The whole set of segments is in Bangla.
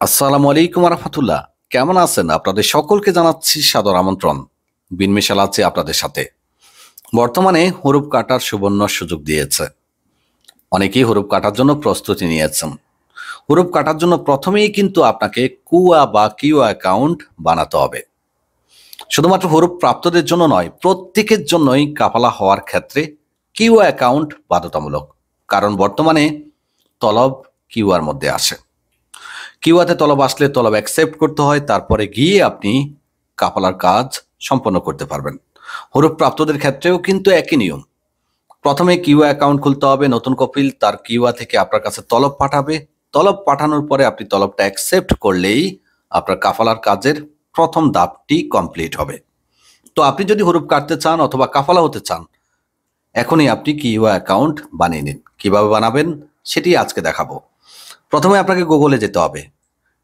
আসসালামু আলাইকুম রহমতুল্লাহ। কেমন আছেন? আপনাদের সকলকে জানাচ্ছি সাদর আমন্ত্রণ। বিন মিশাল আছে আপনাদের সাথে। বর্তমানে হরুপ কাটার সুবর্ণ সুযোগ দিয়েছে। অনেকেই হরুপ কাটার জন্য প্রস্তুতি নিয়েছেন। হরুপ কাটার জন্য প্রথমেই কিন্তু আপনাকে কুয়া বা কিউ অ্যাকাউন্ট বানাতে হবে। শুধুমাত্র হরুপ প্রাপ্তদের জন্য নয়, প্রত্যেকের জন্যই কাফালা হওয়ার ক্ষেত্রে কিউ অ্যাকাউন্ট বাধ্যতামূলক। কারণ বর্তমানে তলব কিউআর মধ্যে আসে। কিউআতে তলব আসলে তলব অ্যাকসেপ্ট করতে হয়, তারপরে গিয়ে আপনি কাফালার কাজ সম্পন্ন করতে পারবেন। হরুপ প্রাপ্তদের ক্ষেত্রেও কিন্তু একই নিয়ম। প্রথমে কিউআ অ্যাকাউন্ট খুলতে হবে। নতুন কপিল তার কিউআ থেকে আপনার কাছে তলব পাঠাবে। তলব পাঠানোর পরে আপনি তলবটা অ্যাকসেপ্ট করলেই আপনার কাফালার কাজের প্রথম ধাপটি কমপ্লিট হবে। তো আপনি যদি হরুপ কাটতে চান অথবা কাফালা হতে চান, এখনই আপনি কিউআ অ্যাকাউন্ট বানিয়ে নিন। কিভাবে বানাবেন সেটি আজকে দেখাবো। প্রথমে আপনাকে গুগলে যেতে হবে।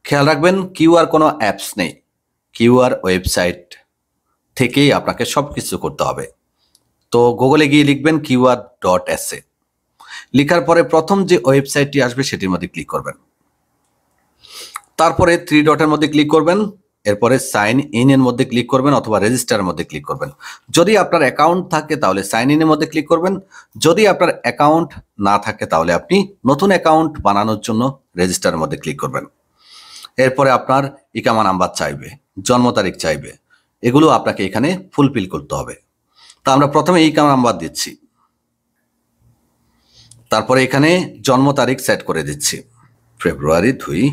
খেয়াল রাখবেন, কিউআর কোনো অ্যাপস নেই। কিউআর ওয়েবসাইট থেকেই আপনাকে সব কিছু করতে হবে। তো গুগলে গিয়ে লিখবেন QR.sa। লেখার পরে প্রথম যে ওয়েবসাইটটি আসবে সেটির মধ্যে ক্লিক করবেন। তারপরে 3 ডটের মধ্যে ক্লিক করবেন। এরপরে সাইন ইন এর মধ্যে ক্লিক করবেন অথবা রেজিস্টারের মধ্যে ক্লিক করবেন। যদি আপনার অ্যাকাউন্ট থাকে তাহলে সাইন ইন এর মধ্যে ক্লিক করবেন। যদি আপনার অ্যাকাউন্ট না থাকে তাহলে আপনি নতুন অ্যাকাউন্ট বানানোর জন্য রেজিস্টারের মধ্যে ক্লিক করবেন। এরপরে আপনার ইকামা নাম্বার চাইবে, জন্ম তারিখ চাইবে, এগুলো আপনাকে এখানে ফুলফিল করতে হবে। তা আমরা প্রথমে ইকামা নাম্বার দিচ্ছি, তারপরে এখানে জন্ম তারিখ সেট করে দিচ্ছি ফেব্রুয়ারি 2।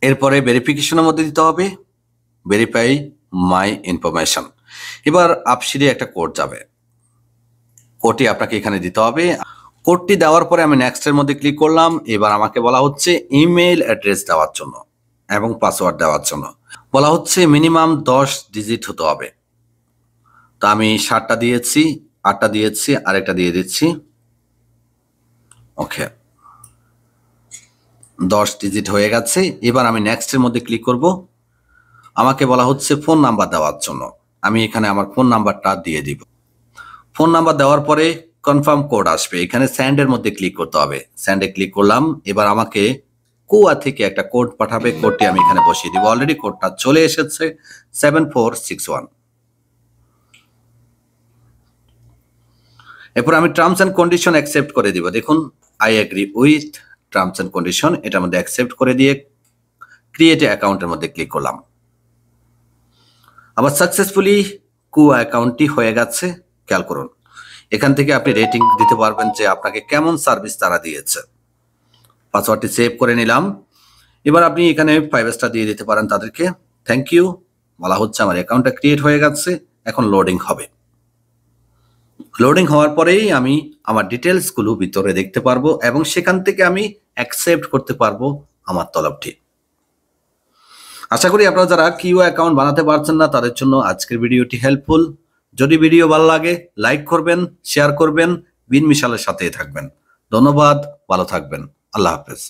এরপরে ভেরিফিকেশনের মধ্যে দিতে হবে ভেরিফাই মাই ইনফরমেশন। এবার আপসিডে একটা কোড যাবে, কোডটি আপনাকে এখানে দিতে হবে। কোডটি দেওয়ার পরে আমি নেক্সটের মধ্যে ক্লিক করলাম। এবার আমাকে বলা হচ্ছে ইমেল অ্যাড্রেস দেওয়ার জন্য এবং পাসওয়ার্ড দেওয়ার জন্য। বলা হচ্ছে মিনিমাম 10 ডিজিট হতে হবে। তো আমি 7টা দিয়েছি, 8টা দিয়েছি, আরেকটা দিয়ে দিচ্ছি। ওকে, 10 ডিজিট হয়ে গেছে। এবার আমি নেক্সটের মধ্যে ক্লিক করব। আমাকে বলা হচ্ছে ফোন নাম্বার দেওয়ার জন্য। আমি এখানে আমার ফোন নাম্বারটা দিয়ে দিব। ফোন নাম্বার দেওয়ার পরে কনফার্ম কোড আসবে। এখানে স্যান্ডের মধ্যে ক্লিক করতে হবে। স্যান্ডে ক্লিক করলাম। এবার আমাকে কুয়া থেকে একটা কোড পাঠাবে। কোডটি আমি এখানে বসিয়ে দিব। অলরেডি কোডটা চলে এসেছে 7461। এরপর আমি টার্মস এন্ড কন্ডিশন অ্যাকসেপ্ট করে দিব। দেখুন, I agree with terms and condition, এটার মধ্যে অ্যাকসেপ্ট করে দিয়ে ক্রিয়েট অ্যাকাউন্টের মধ্যে ক্লিক করলাম। আবার সাকসেসফুলি কুয়া অ্যাকাউন্টটি হয়ে গেছে। খেয়াল করুন, এখান থেকে আপনি রেটিং দিতে পারবেন যে আপনাকে কেমন সার্ভিস তারা দিয়েছে। পাসওয়ার্ডটি সেভ করে নিলাম। এবার আপনি এখানে 5 স্টার দিয়ে দিতে পারেন তাদেরকে। থ্যাংক ইউ বলা হচ্ছে। আমার অ্যাকাউন্টটা ক্রিয়েট হয়ে গেছে। এখন লোডিং হবে। লোডিং হওয়ার পরেই আমি আমার ডিটেলসগুলো ভিতরে দেখতে পারবো এবং সেখান থেকে আমি অ্যাকসেপ্ট করতে পারবো আমার তলবটি। আশা করি আপনারা যারা কিউ অ্যাকাউন্ট বানাতে পারছেন না তাদের জন্য আজকের ভিডিওটি হেল্পফুল। যদি ভিডিও ভালো লাগে লাইক করবেন, শেয়ার করবেন, বিন মিশালের সাথে থাকবেন। ধন্যবাদ, ভালো থাকবেন। আল্লাহ হাফেজ।